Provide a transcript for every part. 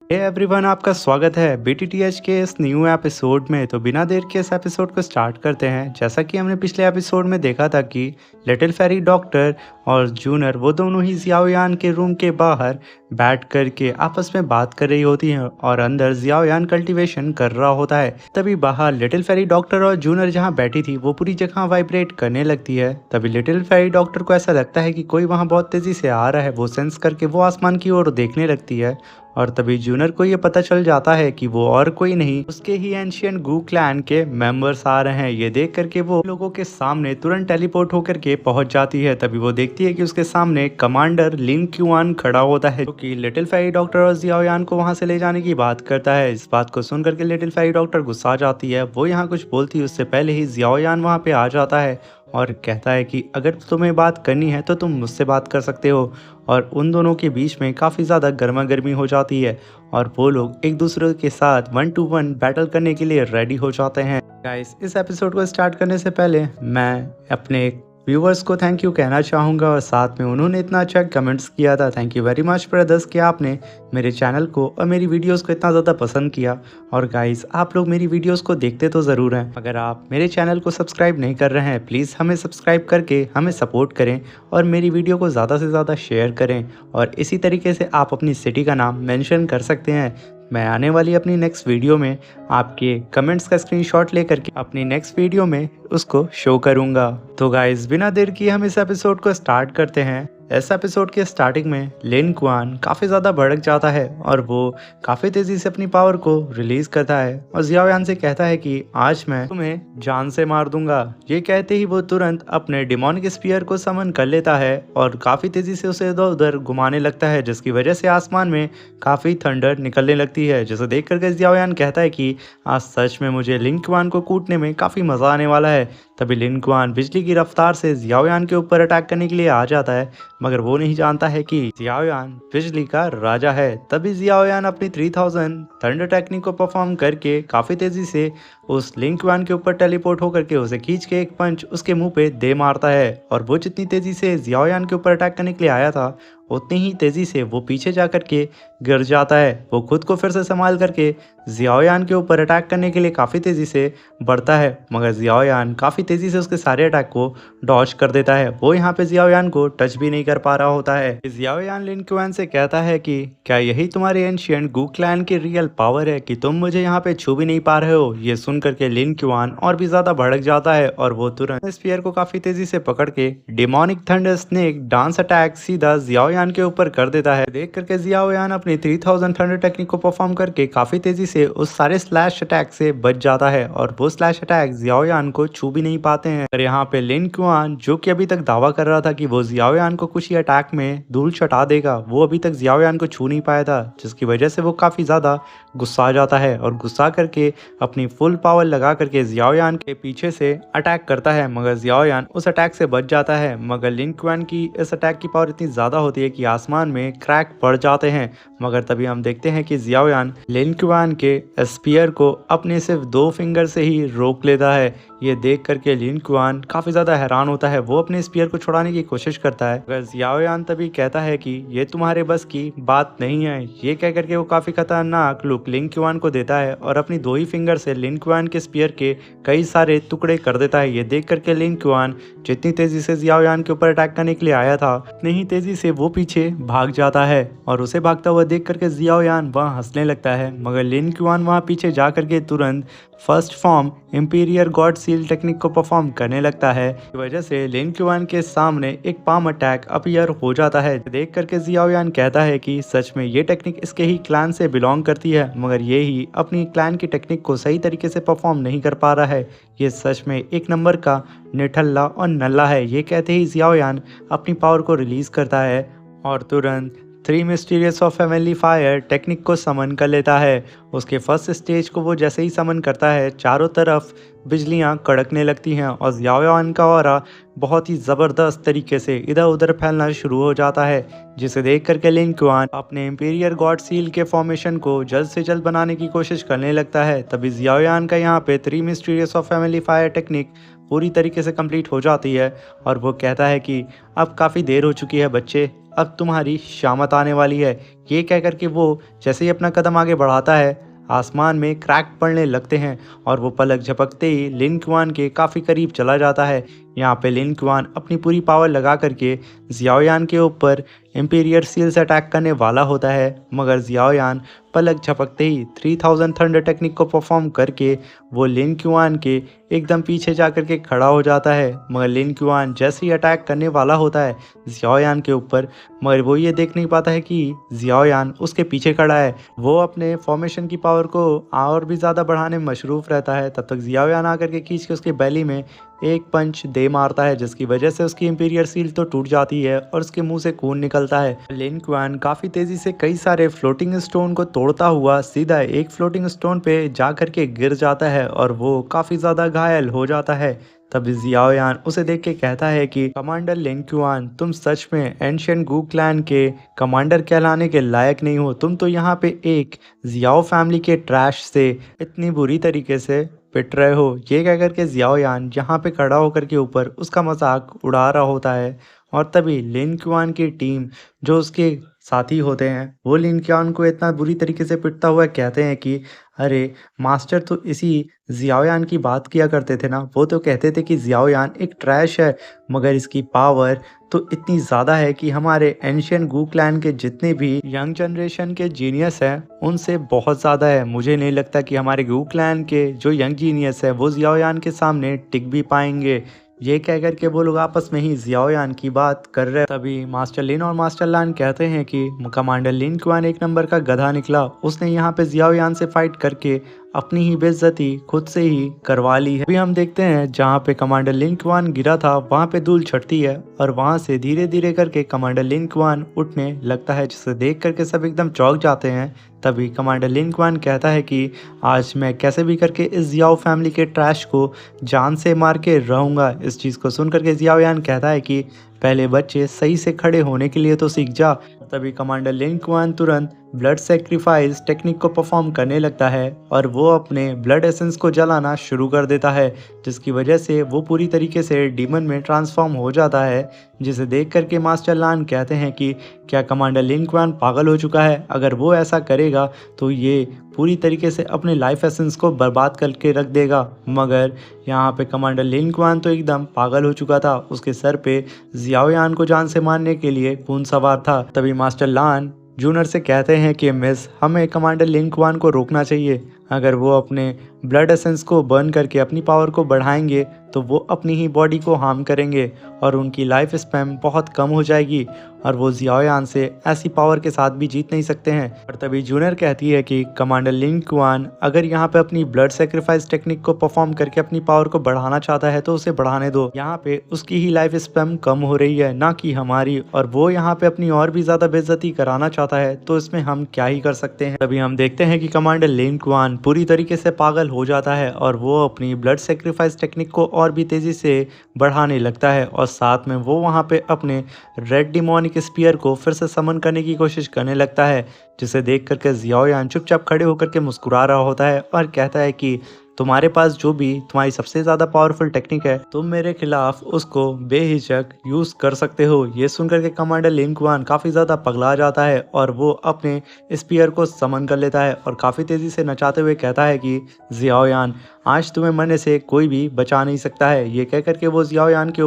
Hey everyone, आपका स्वागत है बीटीटीएच के इस न्यू एपिसोड में। तो बिना देर के इस एपिसोड को स्टार्ट करते हैं। जैसा कि हमने पिछले एपिसोड में देखा था कि लिटिल फेरी डॉक्टर और जूनर वो दोनों ही जियाओयान के रूम के बाहर बैठ कर के आपस में बात कर रही होती हैं और अंदर जियाओयान कल्टीवेशन कर रहा होता है। तभी बाहर लिटिल फेरी डॉक्टर और जूनर जहाँ बैठी थी वो पूरी जगह वाइब्रेट करने लगती है। तभी लिटिल फेरी डॉक्टर को ऐसा लगता है कि कोई वहाँ बहुत तेजी से आ रहा है। वो सेंस करके वो आसमान की ओर देखने लगती है और तभी जूनर को ये पता चल जाता है कि वो और कोई नहीं, उसके ही एंशियंट गू क्लैन के मेंबर्स आ रहे हैं। ये देख करके वो लोगों के सामने तुरंत टेलीपोर्ट होकर के पहुंच जाती है। तभी वो देखती है कि उसके सामने कमांडर लिन क्यूआन खड़ा होता है, जो कि लिटिल फेरी डॉक्टर और जियाओयान को वहां से ले जाने की बात करता है। इस बात को सुन करके लिटिल फेरी डॉक्टर गुस्सा आ जाती है। वो यहाँ कुछ बोलती है उससे पहले ही जियाओयान वहाँ पे आ जाता है और कहता है कि अगर तुम्हें बात करनी है तो तुम मुझसे बात कर सकते हो। और उन दोनों के बीच में काफ़ी ज़्यादा गर्मा गर्मी हो जाती है और वो लोग एक दूसरे के साथ 1-to-1 बैटल करने के लिए रेडी हो जाते हैं। गाइस, इस एपिसोड को स्टार्ट करने से पहले मैं अपने व्यूवर्स को थैंक यू कहना चाहूँगा और साथ में उन्होंने इतना अच्छा कमेंट्स किया था। Thank you very much brothers कि आपने मेरे चैनल को और मेरी वीडियोस को इतना ज़्यादा पसंद किया। और गाइस, आप लोग मेरी वीडियोस को देखते तो ज़रूर हैं। अगर आप मेरे चैनल को सब्सक्राइब नहीं कर रहे हैं, प्लीज़ हमें सब्सक्राइब करके हमें सपोर्ट करें और मेरी वीडियो को ज़्यादा से ज़्यादा शेयर करें। और इसी तरीके से आप अपनी सिटी का नाम मेंशन कर सकते हैं। मैं आने वाली अपनी नेक्स्ट वीडियो में आपके कमेंट्स का स्क्रीनशॉट लेकर के अपनी नेक्स्ट वीडियो में उसको शो करूंगा। तो गाइस, बिना देर किए हम इस एपिसोड को स्टार्ट करते हैं। इस एपिसोड के स्टार्टिंग में लिन क्वान काफ़ी ज़्यादा भड़क जाता है और वो काफ़ी तेज़ी से अपनी पावर को रिलीज़ करता है और जियाओयान से कहता है कि आज मैं तुम्हें जान से मार दूंगा। ये कहते ही वो तुरंत अपने डिमोनिक स्पीयर को समन कर लेता है और काफ़ी तेज़ी से उसे इधर उधर घुमाने लगता है, जिसकी वजह से आसमान में काफ़ी थंडर निकलने लगती है। जिसे देख करके जियाओयान कहता है कि आज सच में मुझे लिन क्वान को कूटने में काफ़ी मज़ा आने वाला है। तभी लिन क्वान बिजली की रफ्तार से जियाओयान के ऊपर अटैक करने के लिए आ जाता है, मगर वो नहीं जानता है कि जियाओयान बिजली का राजा है। तभी जियाओयान अपनी 3000 थंडर टेक्निक को परफॉर्म करके काफ़ी तेज़ी से उस लिन क्वान के ऊपर टेलीपोर्ट होकर के उसे खींच के एक पंच उसके मुंह पे दे मारता है। और वो जितनी तेज़ी से जियाओयान के ऊपर अटैक करने के लिए आया था, उतनी ही तेज़ी से वो पीछे जा कर के गिर जाता है। वो खुद को फिर से संभाल करके जियाओयान के ऊपर अटैक करने के लिए काफ़ी तेज़ी से बढ़ता है, मगर जियाओयान काफ़ी तेज़ी से उसके सारे अटैक को डॉज कर देता है। वो यहाँ पे जियाओयान को टच भी नहीं कर पा रहा होता है। जियाओयान लिन क्वान से कहता है कि क्या यही तुम्हारे एंशिएंट गू क्लैन की रियल पावर है कि तुम मुझे यहाँ पे छू भी नहीं पा रहे हो। ये सुन करके लिन क्वान और भी ज़्यादा भड़क जाता है और वो तुरंत स्पीयर को काफ़ी तेज़ी से पकड़ के demonic thunder snake dance attack सीधा जियाओयान के ऊपर कर देता है। देख करके जियाओयान अपनी 3000 थंडर टेक्निक को परफॉर्म करके काफ़ी तेज़ी से उस सारे स्लैश अटैक से बच जाता है और वो स्लैश अटैक जियाओयान को छू भी नहीं पाते हैं। और यहाँ पे लिन क्वान, जो कि अभी तक दावा कर रहा था कि वो जियाओयान को कुछ ही अटैक में धूल चटा देगा, वो अभी तक जियाओयान को छू नहीं पाया था, जिसकी वजह से वो काफ़ी ज़्यादा गुस्सा आ जाता है और गुस्सा करके अपनी फुल पावर लगा करके जियाओयान के पीछे से अटैक करता है, मगर जियाओयान उस अटैक से बच जाता है। मगर लिन क्वान की इस अटैक की पावर इतनी ज़्यादा होती है कि आसमान में क्रैक पड़ जाते हैं। मगर तभी हम देखते हैं कि जियाओयान लिन क्वान के स्पीयर को अपने सिर्फ 2 फिंगर से ही रोक लेता है। ये देख करके लिन क्वान काफ़ी ज़्यादा हैरान होता है। वो अपने स्पीयर को छुड़ाने की कोशिश करता है, मगर जियाओयान तभी कहता है कि ये तुम्हारे बस की बात नहीं है। ये कह करके वो काफ़ी खतरनाक लुक लिन क्वान को देता है और अपनी 2 ही फिंगर से लिन क्वान के स्पीयर के कई सारे टुकड़े कर देता है। ये देख करके लिन क्वान जितनी तेज़ी से जियाओयान के ऊपर अटैक करने के लिए आया था, उतनी ही तेज़ी से वो पीछे भाग जाता है और उसे भागता हुआ देख करके जियाओयान वहाँ हंसने लगता है। मगर लिन क्वान वहाँ पीछे जा करके तुरंत first form imperial God seal technique को परफॉर्म करने लगता है। इस वजह से लिन क्वान के सामने एक पाम अटैक अपीयर हो जाता है। देख करके जियाओयान कहता है कि सच में ये टेक्निक इसके ही क्लैन से बिलोंग करती है, मगर ये ही अपनी क्लैन की टेक्निक को सही तरीके से परफॉर्म नहीं कर पा रहा है। ये सच में एक नंबर का निठल्ला और नल्ला है। ये कहते ही जियाओयान अपनी पावर को रिलीज करता है और तुरंत 3 mysterious of heavenly fire technique को समन कर लेता है। उसके फर्स्ट स्टेज को वो जैसे ही समन करता है, चारों तरफ बिजलियां कड़कने लगती हैं और जियाओयान का ऑरा बहुत ही ज़बरदस्त तरीके से इधर उधर फैलना शुरू हो जाता है, जिसे देख करके लिन क्वान अपने इंपीरियर गॉड सील के फॉर्मेशन को जल्द से जल्द बनाने की कोशिश करने लगता है। तभी जियाओयान का यहाँ पे 3 mysterious of heavenly fire technique पूरी तरीके से कंप्लीट हो जाती है और वो कहता है कि अब काफ़ी देर हो चुकी है बच्चे, अब तुम्हारी शामत आने वाली है। ये कह कर के वो जैसे ही अपना कदम आगे बढ़ाता है, आसमान में क्रैक पड़ने लगते हैं और वो पलक झपकते ही लिन क्वान के काफ़ी करीब चला जाता है। यहाँ पे लिन क्वान अपनी पूरी पावर लगा करके जियाओयान के ऊपर इंपीरियर सील्स अटैक करने वाला होता है, मगर जियाओयान पलक झपकते ही 3000 थंडर टेक्निक को परफॉर्म करके वो लिन क्वान के एकदम पीछे जा कर के खड़ा हो जाता है। मगर लिन क्वान जैसे ही अटैक करने वाला होता है जियाओयान के ऊपर, मगर वो ये देख नहीं पाता है कि जियाओयान उसके पीछे खड़ा है। वो अपने फॉर्मेशन की पावर को और भी ज़्यादा बढ़ाने में मशरूफ़ रहता है। तब तक जियाओयान आकर के खींच के उसके बेली में एक पंच दे मारता है, जिसकी वजह से उसकी इंपीरियर सील तो टूट जाती है और उसके मुंह से खून निकलता है। लिन क्वान काफ़ी तेज़ी से कई सारे फ्लोटिंग स्टोन को तोड़ता हुआ सीधा एक फ्लोटिंग स्टोन पे जा कर के गिर जाता है और वो काफ़ी ज़्यादा घायल हो जाता है। तब जियाओयान उसे देख के कहता है कि कमांडर लिन क्वान, तुम सच में एंशिएंट गू क्लैन के कमांडर कहलाने के लायक नहीं हो। तुम तो यहाँ पे एक जियाओ फैमिली के ट्रैश से इतनी बुरी तरीके से पिट रहे हो। ये कह कर के जियाओयान यहाँ पे खड़ा होकर के ऊपर उसका मजाक उड़ा रहा होता है और तभी लिन क्वान की टीम जो उसके साथी होते हैं वो लिन क्वान को इतना बुरी तरीके से पिटता हुआ कहते हैं कि अरे मास्टर तो इसी जियाओयान की बात किया करते थे ना, वो तो कहते थे कि जियाओयान एक ट्रैश है, मगर इसकी पावर तो इतनी ज़्यादा है कि हमारे एंशिएंट गू क्लैन के जितने भी यंग जनरेशन के जीनियस हैं उनसे बहुत ज़्यादा है। मुझे नहीं लगता कि हमारे गू क्लैन के जो यंग जीनियस है वो जियाओयान के सामने टिक भी पाएंगे। ये कह कर के वो लोग आपस में ही जियाओयान की बात कर रहे। तभी मास्टर लिन और मास्टर लान कहते हैं कि कमांडर लिन क्वान एक नंबर का गधा निकला, उसने यहाँ पे जियाओयान से फाइट करके अपनी ही बेइज्जती खुद से ही करवा ली है। अभी हम देखते हैं जहाँ पे कमांडर लिन क्वान गिरा था वहाँ पे धूल छटती है और वहाँ से धीरे धीरे करके कमांडर लिन क्वान उठने लगता है, जिसे देख करके सब एकदम चौंक जाते हैं। तभी कमांडर लिन क्वान कहता है कि आज मैं कैसे भी करके इस जियाओ फैमिली के ट्रैश को जान से मार के रहूँगा। इस चीज़ को सुन करके जियाओयान कहता है कि पहले बच्चे सही से खड़े होने के लिए तो सीख जा। तभी कमांडर लिन क्वान तुरंत ब्लड सेक्रीफाइस टेक्निक को परफॉर्म करने लगता है और वो अपने ब्लड एसेंस को जलाना शुरू कर देता है, जिसकी वजह से वो पूरी तरीके से डीमन में ट्रांसफॉर्म हो जाता है। जिसे देख करके मास्टर लान कहते हैं कि क्या कमांडर लिन क्वान पागल हो चुका है? अगर वो ऐसा करेगा तो ये पूरी तरीके से अपने लाइफ एसेंस को बर्बाद करके रख देगा। मगर यहाँ पे कमांडर लिन क्वान तो एकदम पागल हो चुका था, उसके सर पे जियाओयान को जान से मारने के लिए खून सवार था। तभी मास्टर लान जूनर से कहते हैं कि मिस, हमें कमांडर लिन क्वान को रोकना चाहिए। अगर वो अपने ब्लड एसेंस को बर्न करके अपनी पावर को बढ़ाएंगे तो वो अपनी ही बॉडी को हार्म करेंगे और उनकी लाइफ स्पैन बहुत कम हो जाएगी और वो जियाओयान से ऐसी पावर के साथ भी जीत नहीं सकते हैं। और तभी जूनियर कहती है कि कमांडर लिन क्वान अगर यहाँ पे अपनी ब्लड सेक्रीफाइस टेक्निक को परफॉर्म करके अपनी पावर को बढ़ाना चाहता है तो उसे बढ़ाने दो। यहाँ पे उसकी ही लाइफ स्पैन कम हो रही है, ना कि हमारी, और वो यहाँ पे अपनी और भी ज़्यादा बेइज्जती कराना चाहता है, तो इसमें हम क्या ही कर सकते हैं। तभी हम देखते हैं कि कमांडर लिन क्वान पूरी तरीके से पागल हो जाता है और वो अपनी ब्लड सेक्रीफाइस टेक्निक को और भी तेज़ी से बढ़ाने लगता है और साथ में वो वहाँ पे अपने रेड डिमोनिक स्पीयर को फिर से समन करने की कोशिश करने लगता है, जिसे देख करके जियाओयान चुपचाप खड़े होकर के मुस्कुरा रहा होता है और कहता है कि तुम्हारे पास जो भी तुम्हारी सबसे ज़्यादा पावरफुल टेक्निक है तुम मेरे खिलाफ उसको बेहिचक यूज़ कर सकते हो। ये सुनकर के कमांडर लिन क्वान काफ़ी ज़्यादा पगला जाता है और वो अपने स्पीयर को समन कर लेता है और काफ़ी तेज़ी से नचाते हुए कहता है कि जियाओयान, आज तुम्हें मरने से कोई भी बचा नहीं सकता है। ये कह करके वो जियाओयान के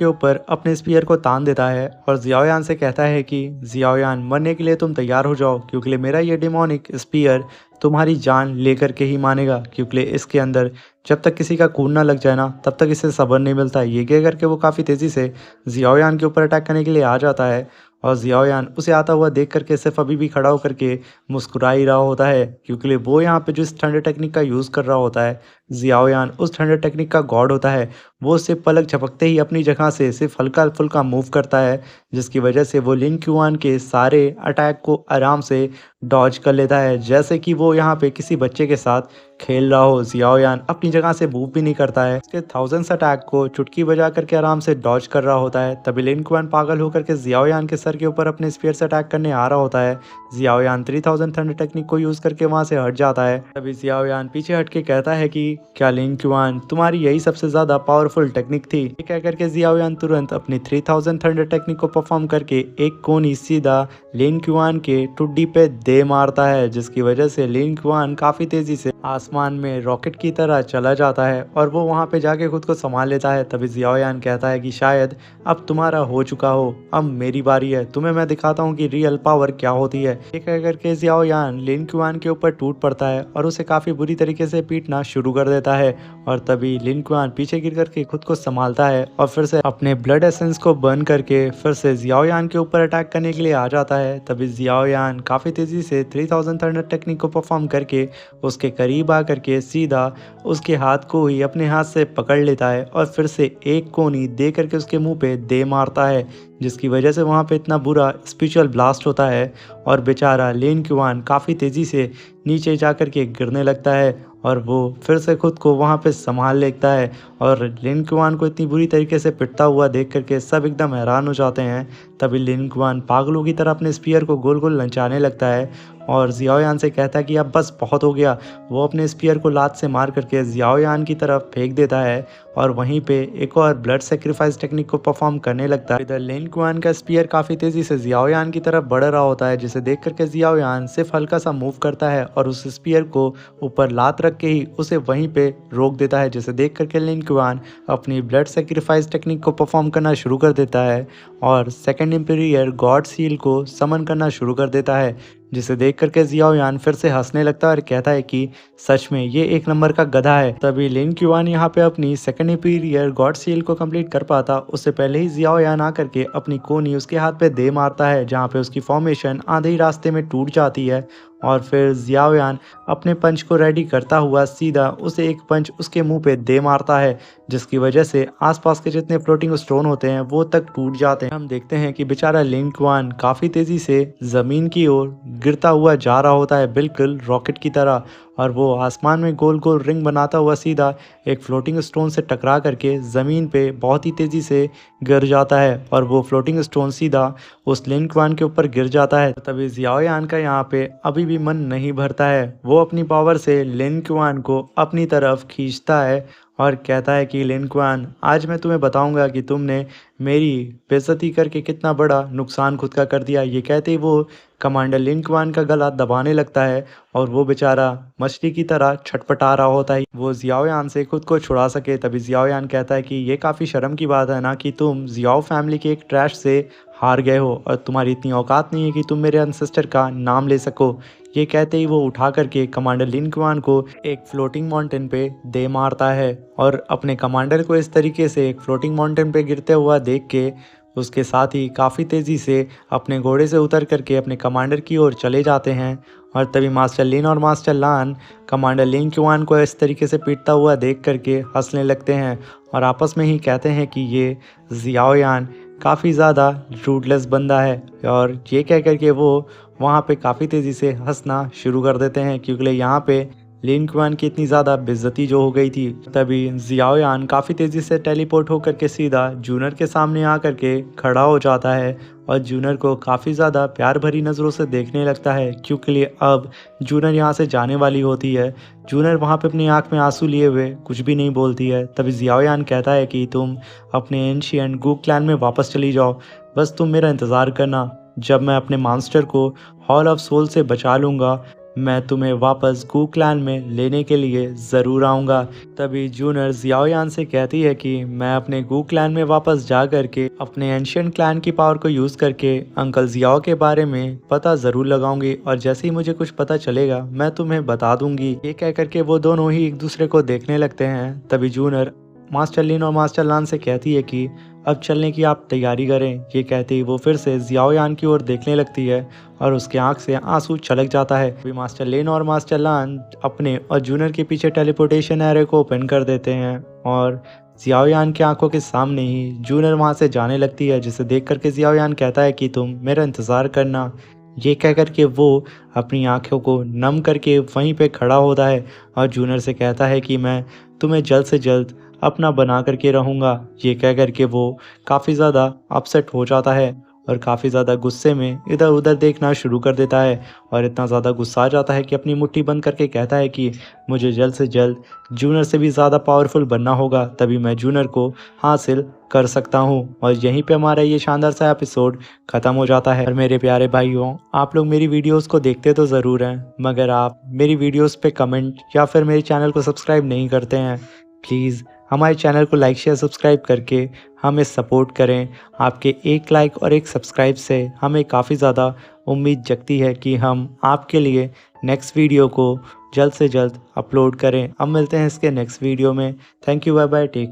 ऊपर अपने स्पीयर को तान देता है और जियाओयान से कहता है कि जियाओयान, मरने के लिए तुम तैयार हो जाओ, क्योंकि मेरा ये डिमोनिक स्पीयर तुम्हारी जान लेकर के ही मानेगा, क्योंकि इसके अंदर जब तक किसी का खून ना लग जाए ना तब तक इसे सब्र नहीं मिलता। ये कह करके वो काफ़ी तेज़ी से जियाओयान के ऊपर अटैक करने के लिए आ जाता है और जियाओयान उसे आता हुआ देख करके सिर्फ अभी भी खड़ा होकर के मुस्कुरा ही रहा होता है, क्योंकि वो यहाँ पे जो इस थंडर टेक्निक का यूज़ कर रहा होता है, जियाओयान उस थंडर टेक्निक का गॉड होता है। वो सिर्फ पलक झपकते ही अपनी जगह से सिर्फ हल्का फुल्का मूव करता है, जिसकी वजह से वो लिन क्वान के सारे अटैक को आराम से डॉज कर लेता है, जैसे कि वो यहाँ पे किसी बच्चे के साथ खेल रहा हो। जियाओयान अपनी जगह से मूव भी नहीं करता है, उसके थाउजेंड्स अटैक को चुटकी बजा करके आराम से डॉज कर रहा होता है। तभी लिन क्वान पागल होकर के जियाओयान के सर के ऊपर अपने स्पीयर से अटैक करने आ रहा होता है। जियाओयान 3000 थंडर टेक्निक को यूज करके वहां से हट जाता है। तभी जियाओयान पीछे हट के कहता है कि क्या लिन क्युआन तुम्हारी यही सबसे ज़्यादा पावरफुल टेक्निक थी? ये कह करके जियाओयान तुरंत अपनी 3000 थंडर टेक्निक को परफॉर्म करके एक कोनी सीधा लिन क्युआन के टुड्डी पे दे मारता है, जिसकी वजह से लिन क्युआन काफ़ी तेज़ी से आसमान में रॉकेट की तरह चला जाता है और वो वहाँ पे जाके खुद को संभाल लेता है। तभी जियाओयान कहता है कि शायद अब तुम्हारा हो चुका हो, अब मेरी बारी है, तुम्हें मैं दिखाता हूँ कि रियल पावर क्या होती है। ये कह करके जियाओयान लिन क्युआन के ऊपर टूट पड़ता है और उसे काफ़ी बुरी तरीके से पीटना शुरू कर देता है और तभी लिन क्युआन पीछे गिर करके खुद को संभालता है और फिर से अपने ब्लड एसेंस को बर्न करके फिर से जियाओयान के ऊपर अटैक करने के लिए आ जाता है। तभी जियाओयान काफ़ी तेज़ी से 3000 थंडर टेक्निक को परफॉर्म करके उसके करीब आ करके सीधा उसके हाथ को ही अपने हाथ से पकड़ लेता है और फिर से एक कोनी दे करके उसके मुंह पे दे मारता है, जिसकी वजह से वहाँ पे इतना बुरा स्पिरिचुअल ब्लास्ट होता है और बेचारा लिन क्युआन काफ़ी तेज़ी से नीचे जा कर के गिरने लगता है और वो फिर से खुद को वहाँ पे संभाल लेता है। और लिन क्युआन को इतनी बुरी तरीके से पिटता हुआ देख करके सब एकदम हैरान हो जाते हैं। तभी लिन क्युआन पागलों की तरह अपने स्पीयर को गोल गोल नचाने लगता है और जियाओयान से कहता है कि अब बस बहुत हो गया। वो अपने स्पीयर को लात से मार करके जियाओयान की तरफ फेंक देता है और वहीं पे एक और ब्लड सेक्रीफाइस टेक्निक को परफॉर्म करने लगता है। इधर लिन क्युआन का स्पीयर काफ़ी तेज़ी से जियाओयान की तरफ बढ़ रहा होता है, जिसे देख करके जियाओयान सिर्फ हल्का सा मूव करता है और उस स्पीयर को ऊपर लात रख के ही उसे वहीं पे रोक देता है, जिसे देख करके लिन क्युआन अपनी ब्लड सेक्रीफाइस टेक्निक को परफॉर्म करना शुरू कर देता है और सेकंड इंपीरियर गॉड सील को समन करना शुरू कर देता है, जिसे देख करके जियाओयान फिर से हंसने लगता है और कहता है कि सच में ये एक नंबर का गधा है। तभी लिन क्युआन यहाँ पे अपनी सेकंड इंपीरियर गॉड सील को कंप्लीट कर पाता उससे पहले ही जियाओयान आकर के अपनी कोनी उसके हाथ पे दे मारता है, जहाँ पे उसकी फॉर्मेशन आधे ही रास्ते में टूट जाती है और फिर जियाओयान अपने पंच को रेडी करता हुआ सीधा उसे एक पंच उसके मुंह पे दे मारता है, जिसकी वजह से आसपास के जितने फ्लोटिंग स्टोन होते हैं वो तक टूट जाते हैं। हम देखते हैं कि बेचारा लिन क्युआन काफ़ी तेज़ी से ज़मीन की ओर गिरता हुआ जा रहा होता है, बिल्कुल रॉकेट की तरह, और वो आसमान में गोल गोल रिंग बनाता हुआ सीधा एक फ्लोटिंग स्टोन से टकरा करके ज़मीन पे बहुत ही तेज़ी से गिर जाता है और वो फ्लोटिंग स्टोन सीधा उस लिन क्युआन के ऊपर गिर जाता है। तभी जियाओयान का यहाँ पे अभी भी मन नहीं भरता है। वो अपनी पावर से लिन क्युआन को अपनी तरफ खींचता है और कहता है कि लिन क्युआन, आज मैं तुम्हें बताऊंगा कि तुमने मेरी बेइज्जती करके कितना बड़ा नुकसान खुद का कर दिया। ये कहते ही वो कमांडर लिन क्युआन का गला दबाने लगता है और वो बेचारा मछली की तरह छटपटा रहा होता है, वो जियाओयान से खुद को छुड़ा सके। तभी जियाओयान कहता है कि ये काफ़ी शर्म की बात है ना कि तुम जियाओ फैमिली के एक ट्रैश से हार गए हो और तुम्हारी इतनी औकात नहीं है कि तुम मेरे एंसेस्टर का नाम ले सको। ये कहते ही वो उठा करके कमांडर लिन क्युआन को एक फ्लोटिंग माउंटेन पे दे मारता है और अपने कमांडर को इस तरीके से एक फ्लोटिंग माउंटेन पे गिरते हुआ देख के उसके साथ ही काफ़ी तेज़ी से अपने घोड़े से उतर करके अपने कमांडर की ओर चले जाते हैं। और तभी मास्टर लिन और मास्टर लान कमांडर लिन क्युआन को इस तरीके से पीटता हुआ देख करके हंसने लगते हैं और आपस में ही कहते हैं कि ये जियाओयान काफ़ी ज़्यादा रूटलेस बंदा है, और ये कह करके वो वहाँ पे काफ़ी तेज़ी से हंसना शुरू कर देते हैं क्योंकि यहाँ पे लिन क्युआन की इतनी ज़्यादा बेइज्जती जो हो गई थी। तभी जियाओयान काफ़ी तेज़ी से टेलीपोर्ट होकर के सीधा जूनर के सामने आकर के खड़ा हो जाता है और जूनर को काफ़ी ज़्यादा प्यार भरी नज़रों से देखने लगता है क्योंकि अब जूनर यहाँ से जाने वाली होती है। जूनर वहाँ पे अपनी आँख में आंसू लिए हुए कुछ भी नहीं बोलती है। तभी जियाओयान कहता है कि तुम अपने एंशिएंट गू क्लैन में वापस चली जाओ, बस तुम मेरा इंतज़ार करना। जब मैं अपने मास्टर को हॉल ऑफ सोल से बचा लूँगा, मैं तुम्हें वापस गू क्लैन में लेने के लिए ज़रूर आऊँगा। तभी जूनर जियाओयान से कहती है कि मैं अपने गू क्लैन में वापस जा करके अपने एंशिएंट क्लैन की पावर को यूज़ करके अंकल जियाओ के बारे में पता ज़रूर लगाऊंगी और जैसे ही मुझे कुछ पता चलेगा मैं तुम्हें बता दूंगी। ये कह करके वो दोनों ही एक दूसरे को देखने लगते हैं। तभी जूनर मास्टर लिन और मास्टर लान से कहती है कि अब चलने की आप तैयारी करें। ये कहते ही वो फिर से जियाओयान की ओर देखने लगती है और उसके आंख से आंसू छलक जाता है। अभी मास्टर लिन और मास्टर लान अपने और जूनर के पीछे टेलीपोर्टेशन एरे को ओपन कर देते हैं और जियाओयान की आंखों के सामने ही जूनर वहां से जाने लगती है, जिसे देख करके जियाओयान कहता है कि तुम मेरा इंतज़ार करना। ये कह करके वो अपनी आंखों को नम करके वहीं पे खड़ा होता है और जूनर से कहता है कि मैं तुम्हें जल्द से जल्द अपना बना करके रहूँगा। ये कह करके वो काफ़ी ज़्यादा अपसेट हो जाता है और काफ़ी ज़्यादा गुस्से में इधर-उधर देखना शुरू कर देता है और इतना ज़्यादा गुस्सा आ जाता है कि अपनी मुट्ठी बंद करके कहता है कि मुझे जल्द से जल्द जूनियर से भी ज़्यादा पावरफुल बनना होगा, तभी मैं जूनियर को हासिल कर सकता हूँ। और यहीं पे हमारा ये शानदार सा एपिसोड ख़त्म हो जाता है। और मेरे प्यारे भाइयों, आप लोग मेरी वीडियोज़ को देखते तो ज़रूर हैं, मगर आप मेरी वीडियोज़ पे कमेंट या फिर मेरे चैनल को सब्सक्राइब नहीं करते हैं। प्लीज़ हमारे चैनल को लाइक शेयर सब्सक्राइब करके हमें सपोर्ट करें। आपके एक लाइक और एक सब्सक्राइब से हमें काफ़ी ज़्यादा उम्मीद जगती है कि हम आपके लिए नेक्स्ट वीडियो को जल्द से जल्द अपलोड करें। अब मिलते हैं इसके नेक्स्ट वीडियो में। Thank you, bye bye, take